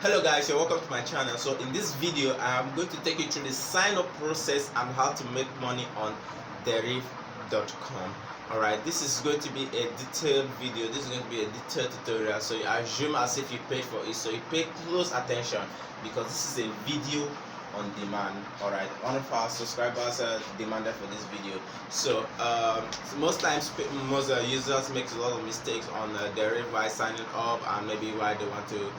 Hello guys, you're welcome to my channel. So in this video I am going to take you through the sign up process and how to make money on DERIV.com. Alright, this is going to be a detailed video. This is going to be a detailed tutorial, so I assume as if you paid for it, so you pay close attention because this is a video on demand. Alright, one of our subscribers demanded for this video. So most times most users make a lot of mistakes on DERIV while signing up, and maybe why they want to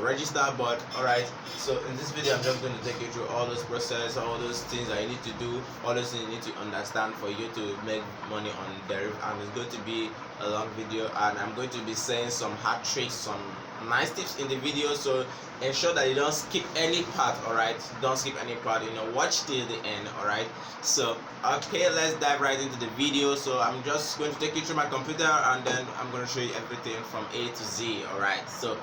register. But alright, so in this video I'm just going to take you through all those process, all those things that you need to do, all those things you need to understand for you to make money on DERIV. And it's going to be a long video, and I'm going to be saying some hard tricks, some nice tips in the video, so ensure that you don't skip any part. Alright, don't skip any part, watch till the end. Alright, so okay, let's dive right into the video. So I'm just going to take you through my computer, and then I'm going to show you everything from A to Z. Alright, so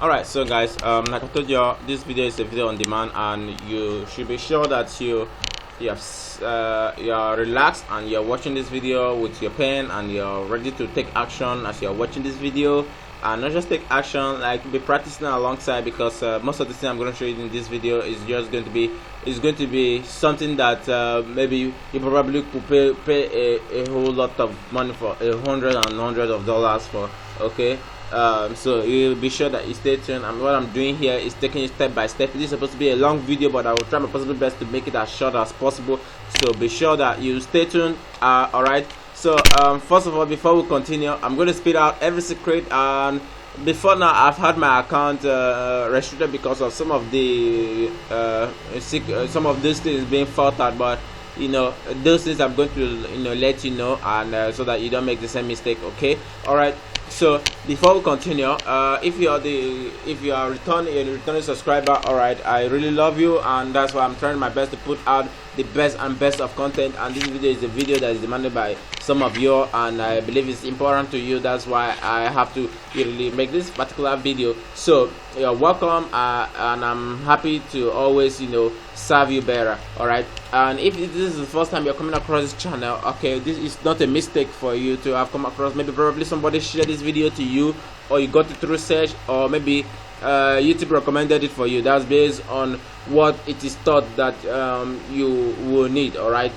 alright, so guys, like I told you, this video is a video on demand, and you should be sure that you are relaxed and you're watching this video with your pen, and you're ready to take action as you're watching this video. And not just take action, like be practicing alongside, because most of the thing I'm going to show you in this video is just going to be something that maybe you probably could pay a whole lot of money for, hundreds of dollars for. Okay, so you'll be sure that you stay tuned. And what I'm doing here is taking you step by step. This is supposed to be a long video, but I will try my possible best to make it as short as possible, so be sure that you stay tuned. Alright, so first of all, before we continue, I'm going to spit out every secret. And before now, I've had my account restricted because of some of the some of these things being filtered, but those things I'm going to let you know, and so that you don't make the same mistake. Okay, alright. So before we continue, if you are a returning subscriber, alright, I really love you, and that's why I'm trying my best to put out the best of content. And this video is a video that is demanded by some of you, and I believe it's important to you. That's why I have to really make this particular video. So you're welcome, and I'm happy to always serve you better. Alright, and if this is the first time you're coming across this channel, okay, this is not a mistake for you to have come across. Maybe probably somebody shared this video to you, or you got it through search, or maybe YouTube recommended it for you. That's based on what it is thought that you will need. Alright,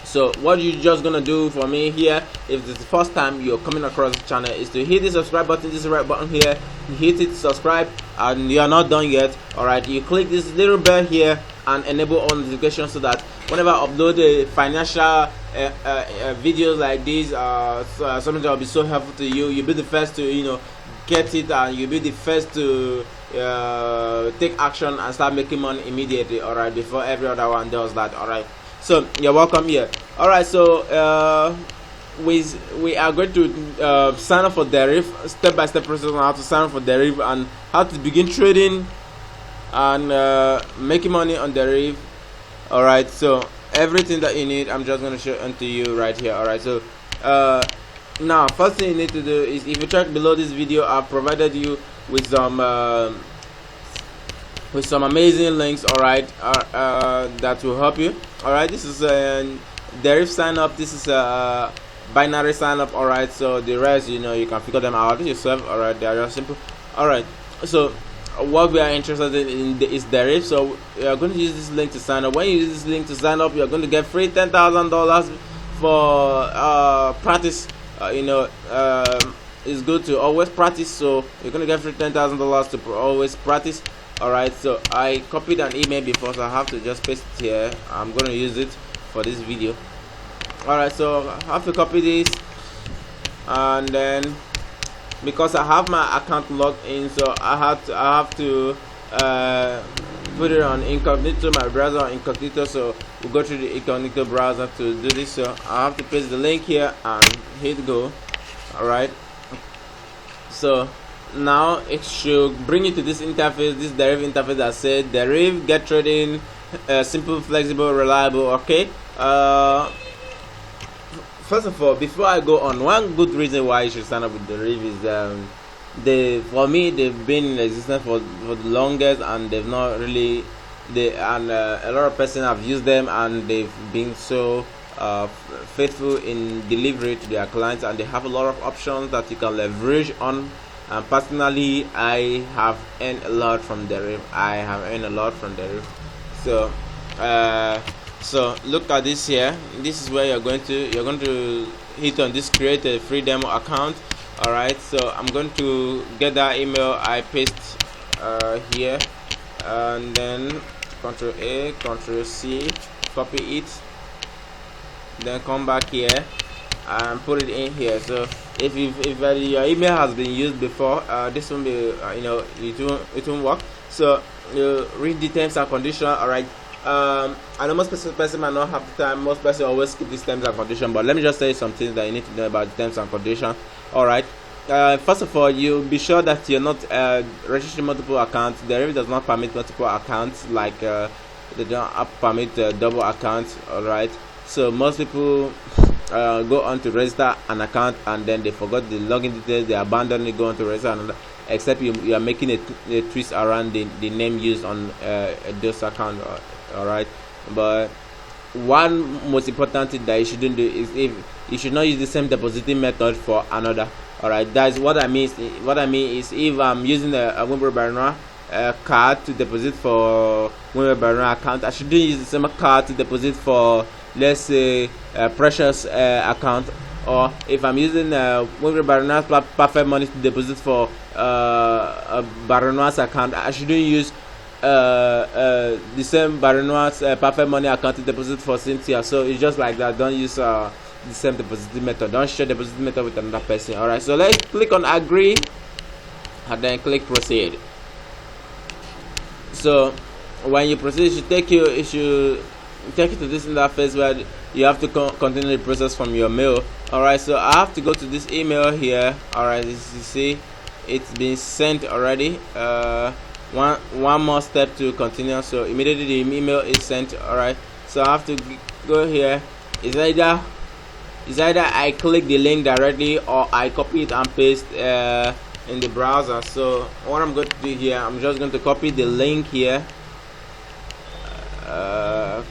so what you're just gonna do for me here, if it's the first time you're coming across the channel, is to hit the subscribe button, this red button here. You hit it, subscribe, and you are not done yet. Alright, you click this little bell here and enable all notifications, so that whenever I upload a financial videos like this, something that will be so helpful to you, you'll be the first to get it, and you'll be the first to take action and start making money immediately. Alright, before every other one does that. Alright, so you're welcome here. Alright, so we are going to sign up for DERIV, step-by-step process on how to sign up for DERIV and how to begin trading and making money on DERIV. Alright, so everything that you need, I'm just going to show unto you right here. Alright, so now first thing you need to do is, if you check below this video, I've provided you with some amazing links. Alright, that will help you. Alright, this is DERIV sign up, this is a binary sign up. Alright, so the rest you can figure them out yourself. Alright, they are just simple. Alright, so what we are interested in is DERIV. So we are going to use this link to sign up. When you use this link to sign up, you're going to get free $10,000 for practice. It's good to always practice, so you're going to get free $10,000 to always practice. Alright, so I copied an email before, so I have to just paste it here. I'm going to use it for this video. Alright, so I have to copy this, and then because I have my account logged in, so I have to put it on incognito, my browser on incognito. So we'll go through the incognito browser to do this. So I have to paste the link here and hit go. Alright, so now it should bring you to this interface, this DERIV interface that said DERIV, get trading, simple, flexible, reliable. Okay, first of all, before I go on, one good reason why you should sign up with DERIV is for me, they've been in existence for the longest, and they've not really a lot of persons have used them, and they've been so faithful in delivery to their clients, and they have a lot of options that you can leverage on. And personally, I have earned a lot from DERIV. So so look at this here. This is where you're going to hit on this create a free demo account. All right, so I'm going to get that email I paste here, and then Control A, Control C, copy it, then come back here and put it in here. So if your email has been used before, this won't be it won't work. So you read the terms and conditions. All right. I know most person might not have the time. Most person always skip these terms and conditions, but let me just tell you some things that you need to know about the terms and conditions. All right. First of all, you be sure that you're not registering multiple accounts. DERIV does not permit multiple accounts, like they don't permit double accounts. All right. So most people go on to register an account and then they forgot the login details. They abandon it, go on to register another. Except you are making a twist around the name used on those account. All right. But one most important thing that you shouldn't do is if you should not use the same depositing method for another. All right, that's what I mean. What I mean is, if I'm using a Wimbledon card to deposit for Wimbledon account, I shouldn't use the same card to deposit for, let's say, Precious account. Or if I'm using Wimbledon Perfect Money to deposit for a Baronois account, I shouldn't use the same Baronois Perfect Money account to deposit for Cynthia. So it's just like that. Don't use the same depositing method. Don't share depositing method with another person. All right, so let's click on agree and then click proceed. So when you proceed, it should take you to this interface where you have to continue the process from your mail. All right, so I have to go to this email here. All right, as you see, it's been sent already. One more step to continue. So immediately the email is sent. All right, so I have to go here. It's either I click the link directly or I copy it and paste in the browser. So what I'm going to do here, I'm just going to copy the link here. Alright,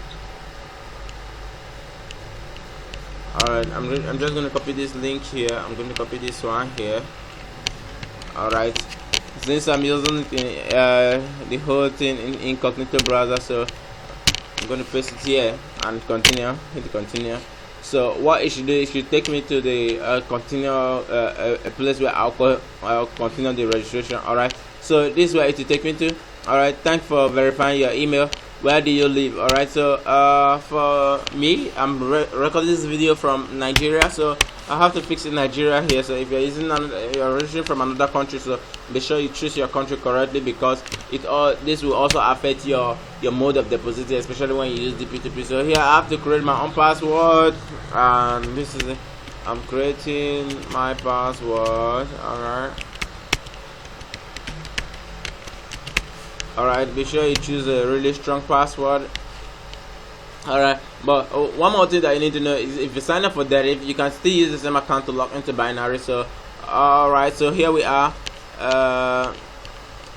I'm just going to copy this link here. I'm going to copy this one here. Alright, since I'm using the whole thing in incognito browser, so I'm going to paste it here and continue. Hit continue. So what it should do, it should take me to the continue a place where I'll continue the registration. All right, so this is where it will take me to. All right, thanks for verifying your email. Where do you live? All right, so for me, I'm recording this video from Nigeria, so I have to fix in Nigeria here. So if you're registering from another country, so be sure you choose your country correctly, because this will also affect your mode of depositing, especially when you use the P2P. So here I have to create my own password, and this is it. I'm creating my password. All right, be sure you choose a really strong password. All right, but one more thing that you need to know is, if you sign up for DERIV, you can still use the same account to log into binary. So all right, so here we are.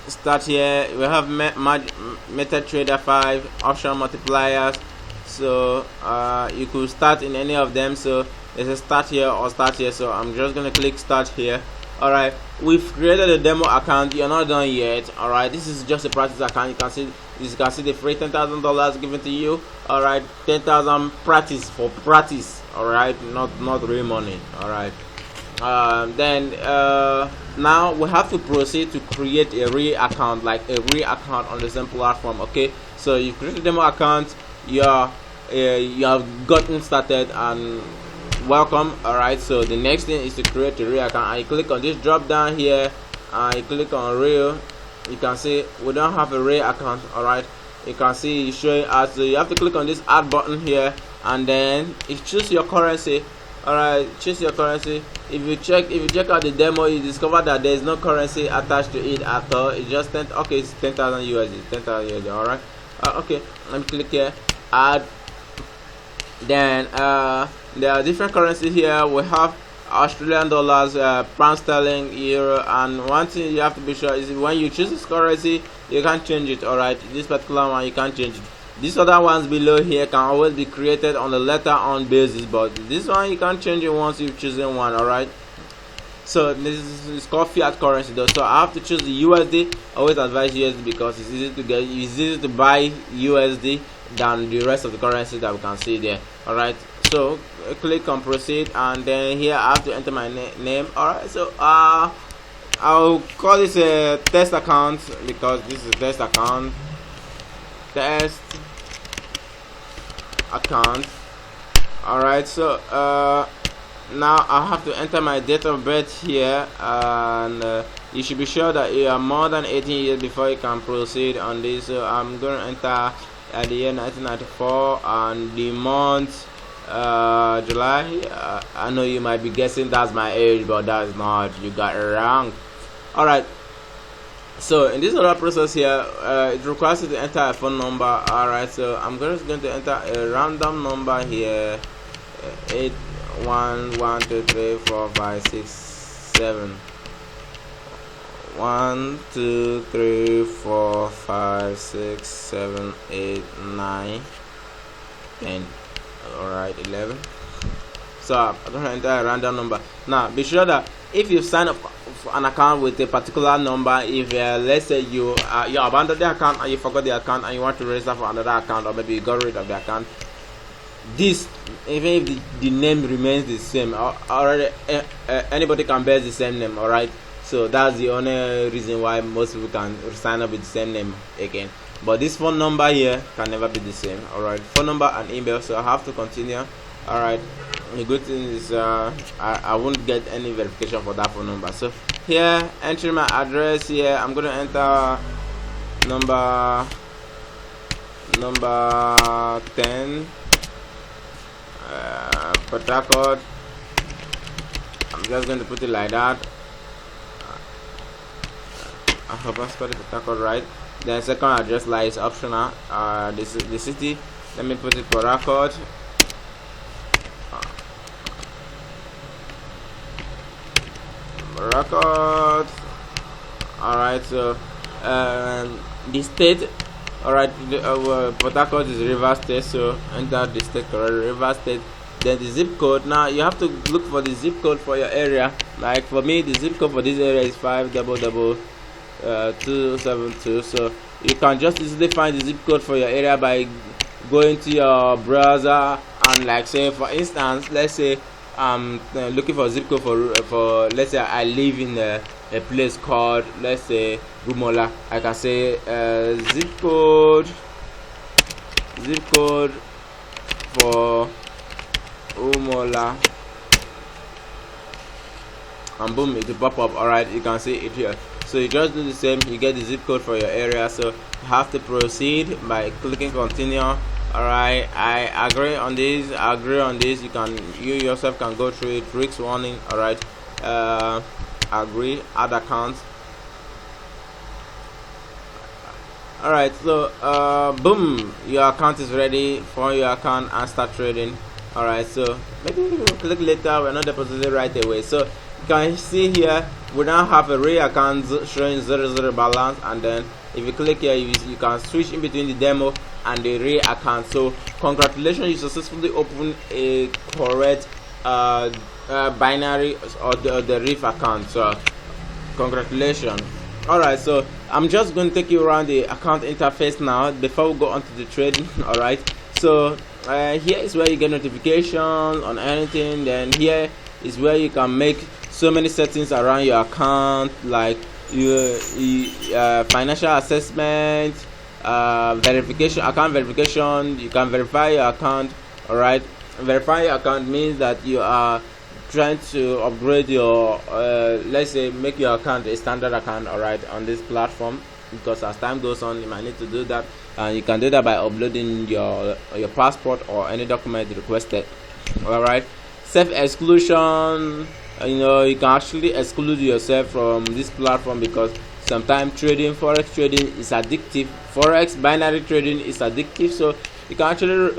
Start here. We have MetaTrader 5 option multipliers. So you could start in any of them. So there's a start here or start here. So I'm just gonna click start here. All right, we've created a demo account. You're not done yet. All right, this is just a practice account. You can see the free $10,000 given to you. All right, 10,000 practice for practice. All right, not real money. All right. Then now we have to proceed to create a real account, like a real account on the same platform. Okay, so you create a demo account. You have gotten started, and welcome. All right, so the next thing is to create a real account, and you click on this drop down here and you click on real. You can see we don't have a real account. All right, you can see it's showing us. So you have to click on this add button here, and then you choose your currency. All right, choose your currency. If you check out the demo, you discover that there is no currency attached to it at all. It's just it's 10,000 USD, 10,000 USD. All right, okay, let me click here, add. Then there are different currencies here. We have Australian dollars, pound sterling, euro, and one thing you have to be sure is when you choose this currency, you can't change it. All right, this particular one you can't change it. These other ones below here can always be created on a letter on basis, but this one you can't change it once you've chosen one. All right, so this is called fiat currency though, so I have to choose the USD. I always advise USD because it's easy to buy USD than the rest of the currency that we can see there. All right, so click on proceed, and then here I have to enter my name. All right, so I'll call this a test account because this is a test account. Test account. All right, so now I have to enter my date of birth here, and you should be sure that you are more than 18 years before you can proceed on this. So I'm going to enter the year 1994 and the month July. I know you might be guessing that's my age, but that's not. You got it wrong. All right, so in this other process here, it requires you to enter a phone number. All right, so I'm just going to enter a random number here, 8 1 1 2 3 4 5 6 7 1 2 3 4 5 6 7 8 9 10. All right, 11. So I'm going to enter a random number. Now be sure that if you sign up for an account with a particular number, if let's say you abandoned the account and you forgot the account and you want to register for another account, or maybe you got rid of the account, this, even if the name remains the same, already anybody can bear the same name. All right, so that's the only reason why most people can sign up with the same name again, but this phone number here can never be the same. All right, phone number and email, so I have to continue. All right, the good thing is I won't get any verification for that phone number. So here, entering my address here, I'm going to enter number 10 Port Harcourt. I'm just going to put it like that. I hope I spelled Port Harcourt right. Then second address line is optional. This is the city. Let me put it Port Harcourt. Record. All right, so the state. All right, Port Harcourt is River State, so enter the state correct, River State. Then the zip code. Now you have to look for the zip code for your area. Like for me, the zip code for this area is 5000272. So you can just easily find the zip code for your area by going to your browser and, like, say for instance, let's say I'm looking for a zip code for let's say I live in a place called, let's say, Gumola. I can say zip code for Umola, and boom, it will pop up. All right, you can see it here. So you just do the same, you get the zip code for your area. So you have to proceed by clicking continue. All right, I agree on this. You yourself can go through it. Risk warning. All right, agree, add account. All right, so boom, your account is ready for your account and start trading. All right, so maybe you click later, we're not depositing right away. So you can see here we now have a real account showing 0 balance, and then if you click here, you can switch in between the demo and the real account. So congratulations, you successfully opened a correct binary or the DERIV account. So congratulations. All right, so I'm just going to take you around the account interface now before we go on to the trading. All right, so here is where you get notification on anything. Then here is where you can make so many settings around your account, like your financial assessment, verification, account verification. You can verify your account. All right, verify your account means that you are trying to upgrade your let's say make your account a standard account, all right, on this platform, because as time goes on you might need to do that, and you can do that by uploading your passport or any document requested. All right, self-exclusion, you can actually exclude yourself from this platform because sometimes forex trading is addictive. Forex binary trading is addictive, so you can actually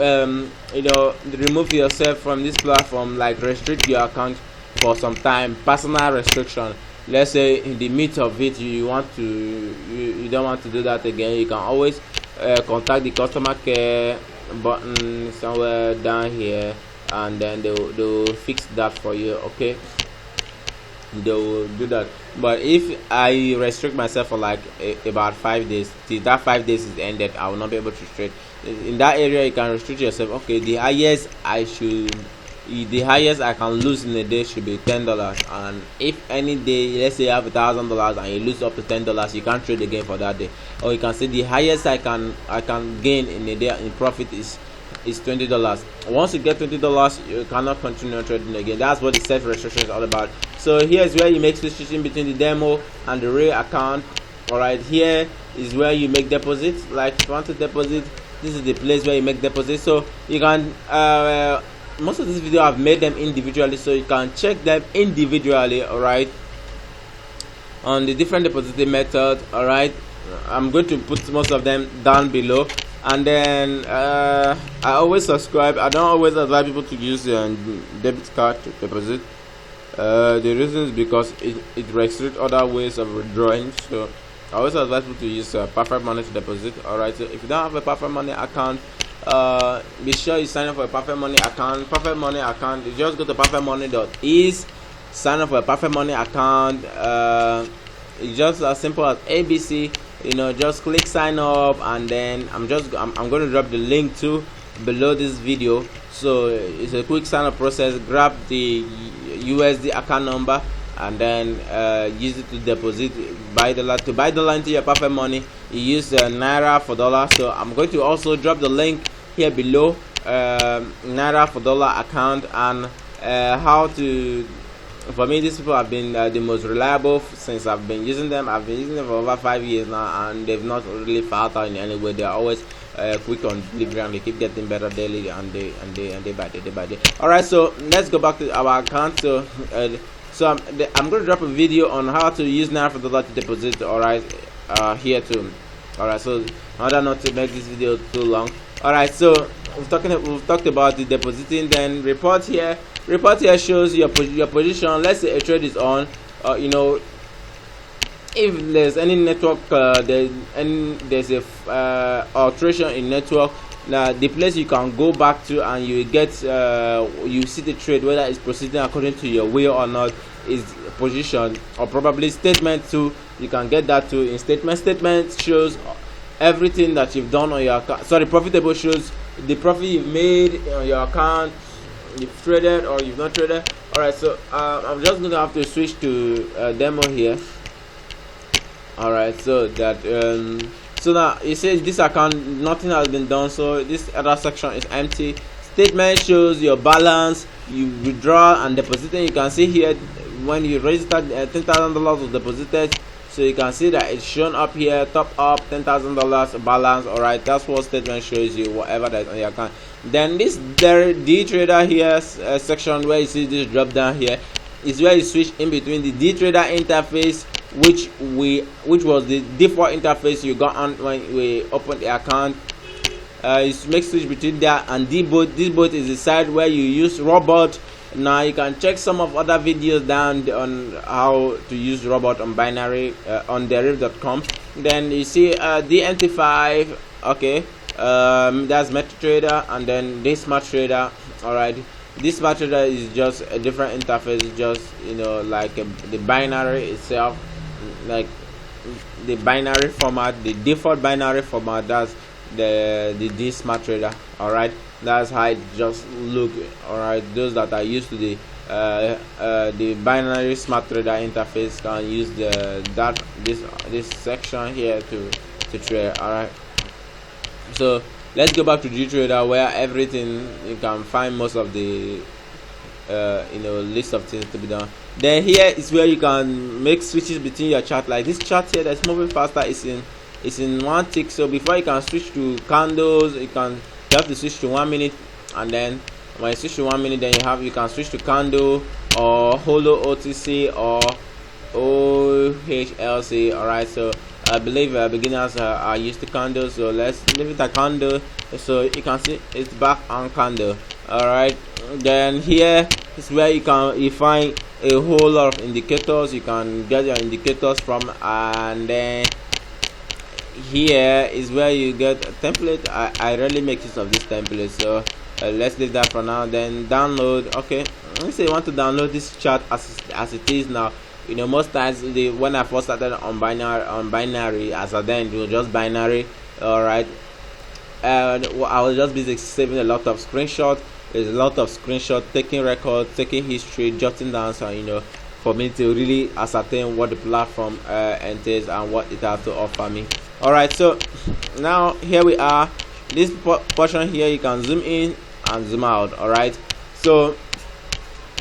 remove yourself from this platform, like restrict your account for some time, personal restriction. Let's say in the midst of it you don't want to do that again, you can always contact the customer care button somewhere down here, and then they'll fix that for you. Okay, they will do that. But if I restrict myself for like about 5 days, till that 5 days is ended, I will not be able to trade. In that area, you can restrict yourself. Okay, the highest I can lose in a day should be $10. And if any day, let's say you have $1,000 and you lose up to $10, you can't trade again for that day. Or you can say the highest I can gain in a day in profit is $20. Once you get $20, you cannot continue trading again. That's what the self restriction is all about. So here is where you make switches in between the demo and the real account. All right, here is where you make deposits. Like if you want to deposit, this is the place where you make deposits. So you can most of this video I've made them individually, so you can check them individually. All right, on the different depositing methods. All right, I'm going to put most of them down below. And then I always subscribe. I don't always advise people to use debit card to deposit. The reason is because it restricts other ways of withdrawing. So I always advise people to use Perfect Money to deposit. Alright, so if you don't have a Perfect Money account, be sure you sign up for a Perfect Money account. Perfect Money account, you just go to perfectmoney.is, sign up for a Perfect Money account. It's just as simple as ABC. You know, just click sign up, and then I'm going to drop the link to below this video. So it's a quick sign up process. Grab the USD account number, and then use it to deposit, buy dollar into your Perfect Money. You use Naira for dollar. So I'm going to also drop the link here below, Naira for dollar account, and how to. For me, these people have been the most reliable since I've been using them. I've been using them for over 5 years now, and they've not really failed out in any way. They are always quick on delivery, and they keep getting better daily and day by day. All right, so let's go back to our account. So I'm going to drop a video on how to use Naira for dollar to deposit. All right, here too. All right, so in order not to make this video too long. All right, so we've talked about the depositing. Then report here shows your position. Let's say a trade is on. You know, if there's any network, there's a alteration in network. Now the place you can go back to, and you get you see the trade, whether it's proceeding according to your will or not, is position, or probably statement too. You can get that too in statement. Statement shows everything that you've done on your account. Sorry, profitable shows the profit you've made on your account. You've traded or you've not traded. All right, so I'm just gonna have to switch to demo here. All right, so that so now it says this account nothing has been done, so this other section is empty. Statement shows your balance, you withdraw and deposited. You can see here when you registered $10,000 was deposited. So you can see that it's shown up here, top up $10,000 balance. All right, that's what statement shows you, whatever that's on your account. Then this D trader here section where you see this drop down here is where you switch in between the D trader interface, which was the default interface you got on when we opened the account. You make switch between that and D-bot. This bot is the side where you use robot. Now you can check some of other videos down on how to use robot on binary on DERIV.com. Then you see DNT5. Okay, that's MetaTrader, and then this Smart Trader. All right, this Smart Trader is just a different interface. It's just, you know, like the binary itself, like the binary format, the default binary format. That's the Smart Trader. All right, that's how it just look. All right, those that are used to the binary Smart Trader interface can use this section here to trade. All right, so let's go back to D Trader, where everything you can find most of the list of things to be done. Then here is where you can make switches between your chart. Like this chart here that's moving faster is in one tick. So before you can switch to candles, you have to switch to 1 minute, and then when you switch to 1 minute, then you can switch to candle or holo OTC or OHLC. All right, so I believe beginners are used to candles, so let's leave it a candle. So you can see it's back on candle. All right, then here is where you find a whole lot of indicators. You can get your indicators from, and then here is where you get a template. I rarely make use of this template, so let's leave that for now. Then download. Okay, let's say you want to download this chart as it is now. You know, most times when I first started on binary as a then it was just binary. All right, and I was just busy saving a lot of screenshots. There's a lot of screenshots, taking records, taking history, jotting down, so you know, for me to really ascertain what the platform entails and what it has to offer me. All right, so now here we are. This portion here, you can zoom in and zoom out. All right, so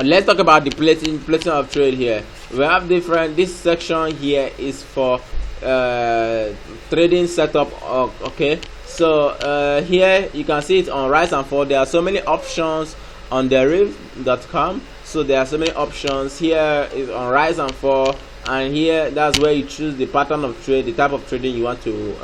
let's talk about the placing of trade here. We have different. This section here is for trading setup. Okay, so here you can see it on rise and fall. There are so many options on DERIV.com. So there are so many options. Here is on rise and fall, and here that's where you choose the pattern of trade, the type of trading you want to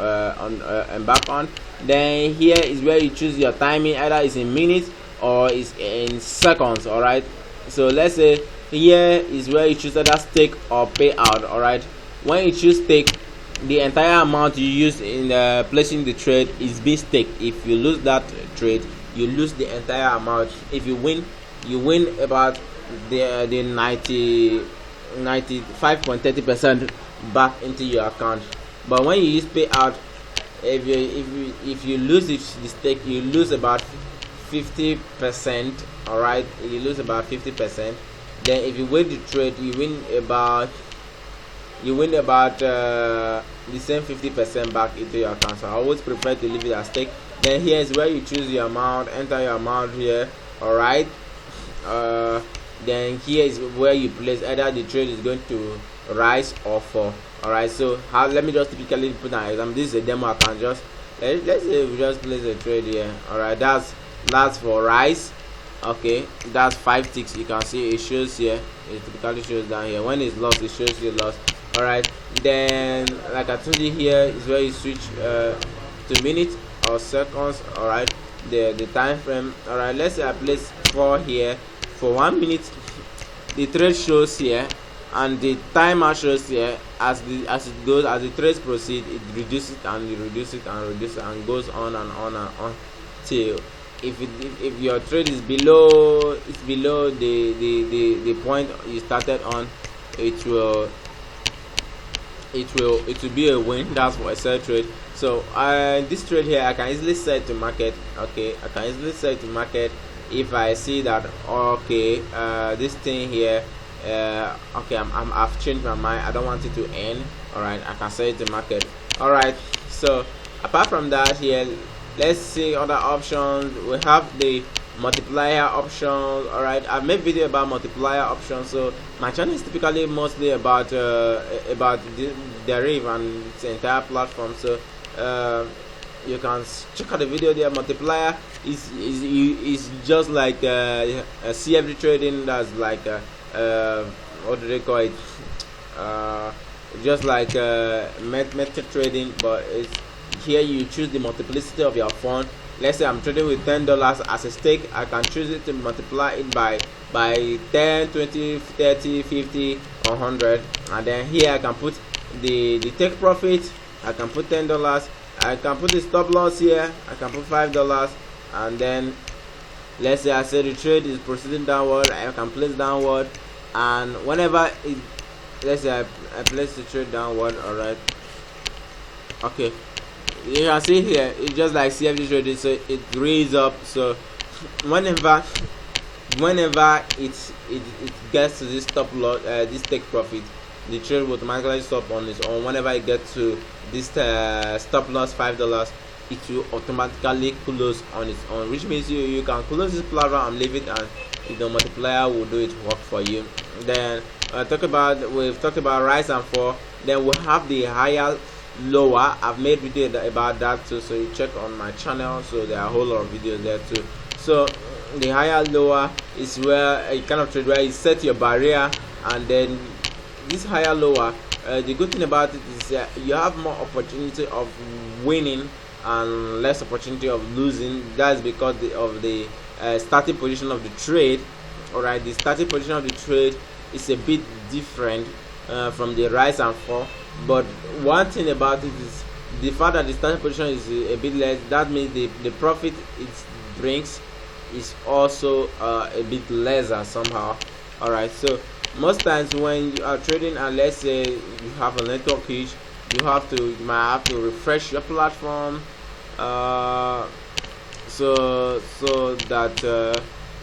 embark on. Then here is where you choose your timing, either it's in minutes or it's in seconds. All right, so let's say here is where you choose either stake or payout. All right, when you choose stake, the entire amount you use in placing the trade is being staked. If you lose that trade, you lose the entire amount. If you win, you win about the 95.30% back into your account. But when you use payout, if you lose the stake, you lose about 50%. All right, you lose about 50%. Then if you win the trade, you win about the same 50% back into your account. So I always prefer to leave it as stake. Then here is where you choose your amount, enter your amount here. All right, then here is where you place either the trade is going to rise or fall. All right, so let me just typically put an example. This is a demo account. Just let's say we just place a trade here. All right, that's for rise. Okay, that's 5 ticks. You can see it shows here. It typically shows down here. When it's lost, it shows you lost. All right, then like I told you, here is where you switch to minutes or seconds. All right, the time frame. All right, let's say I place 4 here for 1 minute. The trade shows here, and the timer shows here. As the trades proceed, it reduces and it reduces and reduces and goes on and on and on till if your trade is below the point you started on, it will be a win. That's for a sell trade. So this trade here, I can easily sell to market. Okay, I can easily sell to market if I see that, okay, this thing here, okay, I've changed my mind, I don't want it to end. All right, I can sell it to market. All right, so apart from that, here let's see other options. We have the multiplier options. All right, I've made video about multiplier options. So my channel is typically mostly about the DERIV and its entire platform. So you can check out the video there. Multiplier is just like CFD trading. That's like what do they call it? Just like method trading, but it's here you choose the multiplicity of your fund. Let's say I'm trading with $10 as a stake. I can choose it to multiply it by 10, 20, 30, 50, or 100, and then here I can put the take profit. I can put $10. I can put the stop loss here. I can put $5, and then let's say I say the trade is proceeding downward. I can place downward, and whenever it, let's say I place the trade downward. All right, okay. You can see here it's just like CFD trading, so it raises up. So whenever it gets to this stop loss, this take profit, the trade will automatically stop on its own. Whenever it gets to this stop loss $5, it will automatically close on its own, which means you can close this platform and leave it, and the multiplier will do its work for you. Then we've talked about rise and fall. Then we have the higher, lower. I've made video about that too, so you check on my channel. So there are a whole lot of videos there too. So the higher, lower is where a kind of trade where you set your barrier, and then this higher, lower. The good thing about it is you have more opportunity of winning and less opportunity of losing. That's because of the starting position of the trade. All right, the starting position of the trade is a bit different from the rise and fall. But one thing about it is the fact that the starting position is a bit less, that means the profit it brings is also a bit lesser somehow. All right, so most times when you are trading, and let's say you have a network hitch, you might have to refresh your platform, so that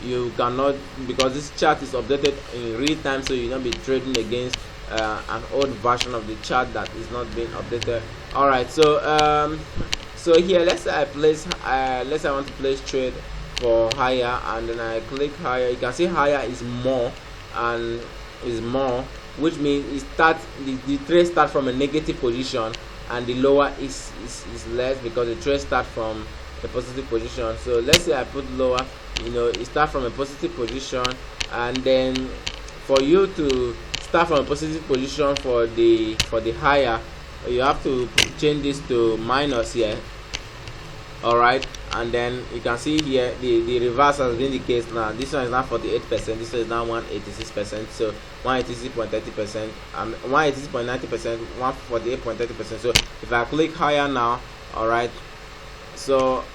you cannot, because this chart is updated in real time, so you'll not be trading against an old version of the chart that is not being updated. All right, so here let's say I want to place trade for higher, and then I click higher. You can see higher is more, and is more, which means the trade start from a negative position, and the lower is less because the trade start from a positive position. So let's say I put lower, it start from a positive position, and then for you to start from a positive position for the higher, you have to change this to minus here. All right, and then you can see here the reverse has been the case now. This one is now 48%, this one is now 186%, so 186.30%, 186.90%, 148.30%. so if I click higher now, all right, so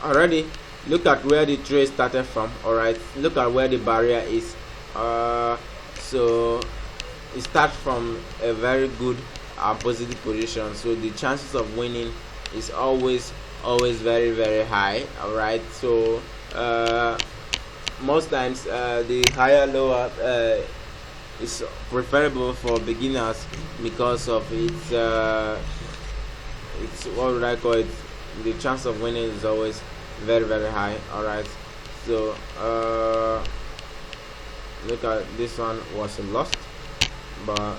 already look at where the trade started from. All right, look at where the barrier is. So it starts from a very good positive position, so the chances of winning is always very, very high. All right, so most times the higher lower is preferable for beginners because of its what would I call it, the chance of winning is always very, very high. All right, so look at this one was lost, but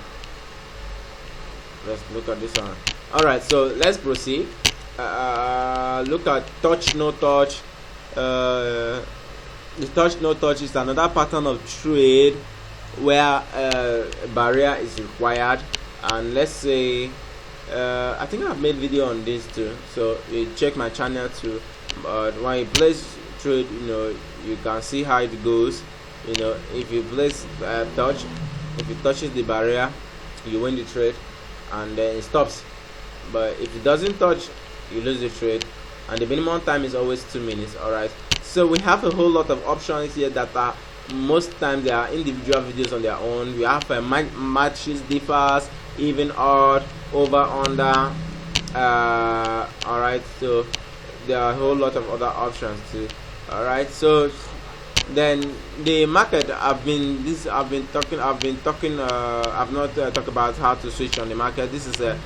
let's look at this one. All right, so let's proceed. Look at touch no touch. The touch no touch is another pattern of trade where a barrier is required, and let's say I think I've made video on this too, so you check my channel too. But when you place trade, you can see how it goes. If you place touch, if it touches the barrier, you win the trade, and then it stops. But if it doesn't touch, you lose the trade, and the minimum time is always 2 minutes. All right, so we have a whole lot of options here that are most times they are individual videos on their own. We have matches, differs, even, odd, over, under. All right, so there are a whole lot of other options too. All right, so then the market, I've not talked about how to switch on the market. This is a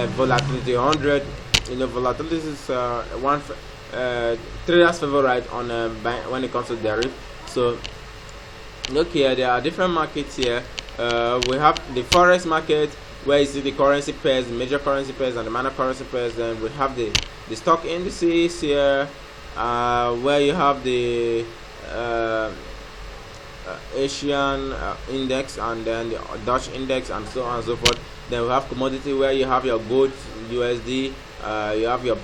volatility 100. Volatility is one trader's favorite on when it comes to DERIV. So look here, there are different markets here. We have the forex market, where you see the currency pairs, the major currency pairs and the minor currency pairs. Then we have the stock indices here, where you have the Asian index, and then the Dutch index, and so on and so forth. Then we have commodity, where you have your gold USD, you have your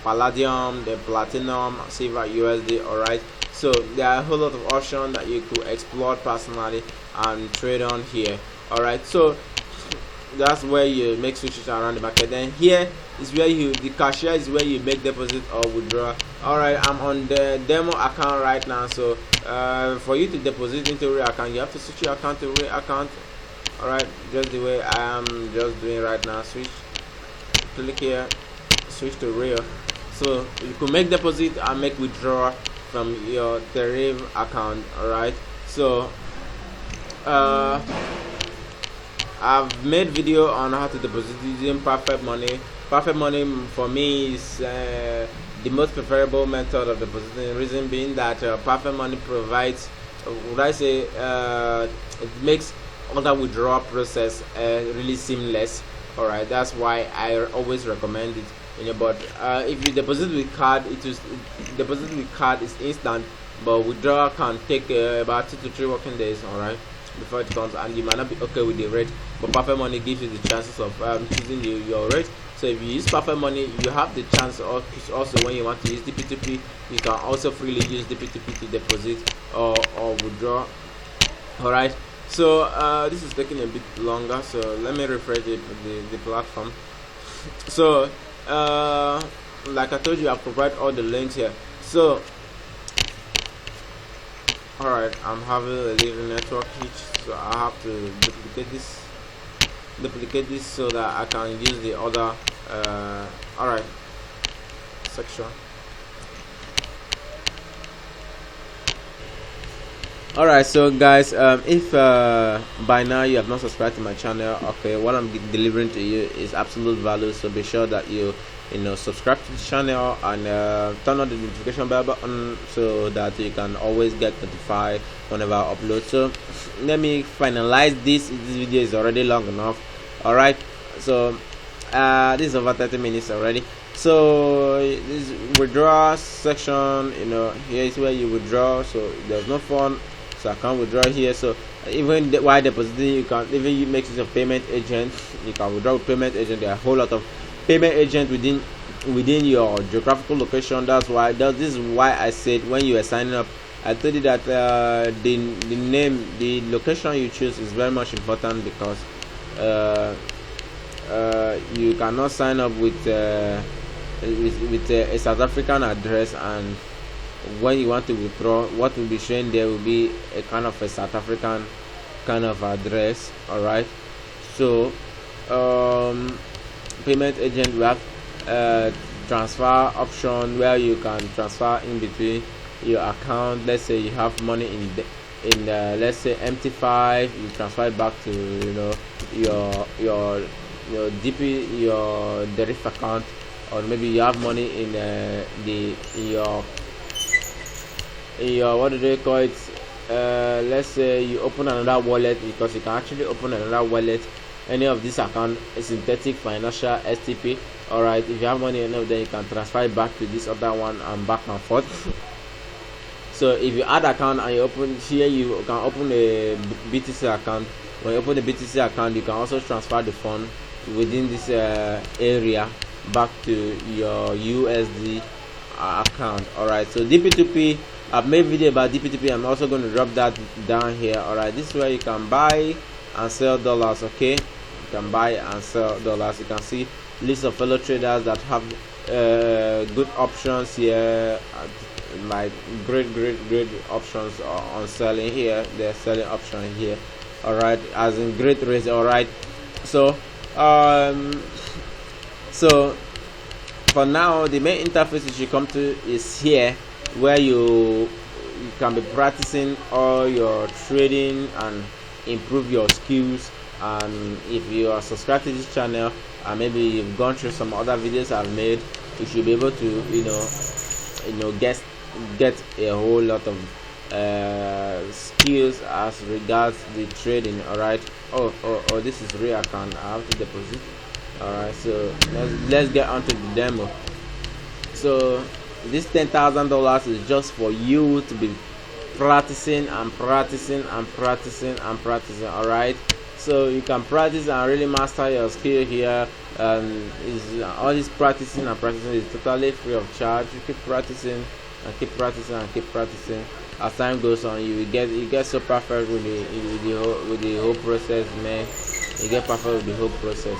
palladium, the platinum, silver USD. all right, so there are a whole lot of options that you could explore personally and trade on here. All right, so that's where you make switches around the market. Then here is where the cashier is where you make deposit or withdraw. All right, I'm on the demo account right now, so for you to deposit into real account, you have to switch your account to real account. All right, just the way I am just doing right now. Switch, click here, switch to real, so you can make deposit and make withdrawal from your DERIV account. All right, so I've made video on how to deposit using Perfect Money. Perfect Money for me is the most preferable method of depositing. The reason being that Perfect Money provides, would I say, it makes other withdrawal process really seamless. All right, that's why I always recommend it. But if you deposit with card, deposit with card is instant, but withdrawal can take about 2 to 3 working days. All right, before it comes, and you might not be okay with the rate, but Perfect Money gives you the chances of choosing your rate. So if you use Perfect Money, you have the chance of also, when you want to use the P2P, you can also freely use the P2P to deposit or withdraw. All right, so this is taking a bit longer, so let me refresh the platform. So like I told you, I provide all the links here. So alright, I'm having a little network hitch, so I have to duplicate this so that I can use the other alright section. Alright, so guys, if by now you have not subscribed to my channel, okay, what I'm delivering to you is absolute value, so be sure that you subscribe to the channel and turn on the notification bell button so that you can always get notified whenever I upload. So let me finalize this video is already long enough. Alright, so this is over 30 minutes already. So this withdrawal section, here is where you withdraw, so there's no fund, so I can't withdraw here. So even while depositing, you can even you make use of payment agent. You can withdraw with payment agent. There are a whole lot of payment agent within your geographical location. This is why I said when you are signing up, I told you that the location you choose is very much important, because you cannot sign up with a South African address, and when you want to withdraw, what will be shown there will be a kind of a South African kind of address. Alright, so payment agent, we have transfer option where you can transfer in between your account. Let's say you have money in let's say MT5, you transfer it back to your DP, your DERIV account, or maybe you have money in your what do they call it, let's say you open another wallet, because you can actually open another wallet. Any of this account is synthetic financial STP. Alright, if you have money enough, then you can transfer it back to this other one and back and forth. So if you add account and you open here, you can open a BTC account. When you open the BTC account, you can also transfer the fund within this area back to your USD account. Alright, so DP2P, I've made video about DP2P. I'm also going to drop that down here. Alright, this is where you can buy and sell dollars. Okay, you can buy and sell dollars. You can see list of fellow traders that have good options here, like great options on selling here. They're selling option here. Alright, as in great rates. Alright, so so for now, the main interface you should come to is here, where you can be practicing all your trading and improve your skills. And if you are subscribed to this channel and maybe you've gone through some other videos I've made, you should be able to get a whole lot of skills as regards the trading. Alright, oh, this is real account, I have to deposit. Alright, so let's get on to the demo. So this $10,000 is just for you to be practicing and practicing and practicing and practicing. Alright, so you can practice and really master your skill here. All this practicing and practicing is totally free of charge. You keep practicing and keep practicing and keep practicing. As time goes on, you get so perfect with the whole process, man. You get perfect with the whole process.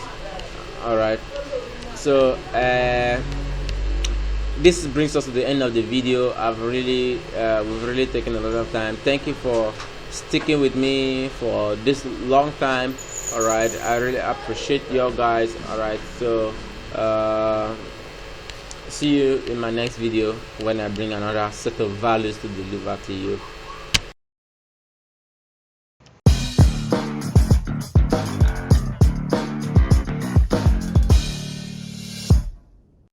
Alright, so this brings us to the end of the video. We've really taken a lot of time. Thank you for sticking with me for this long time. Alright, I really appreciate you guys. Alright, so see you in my next video when I bring another set of values to deliver to you.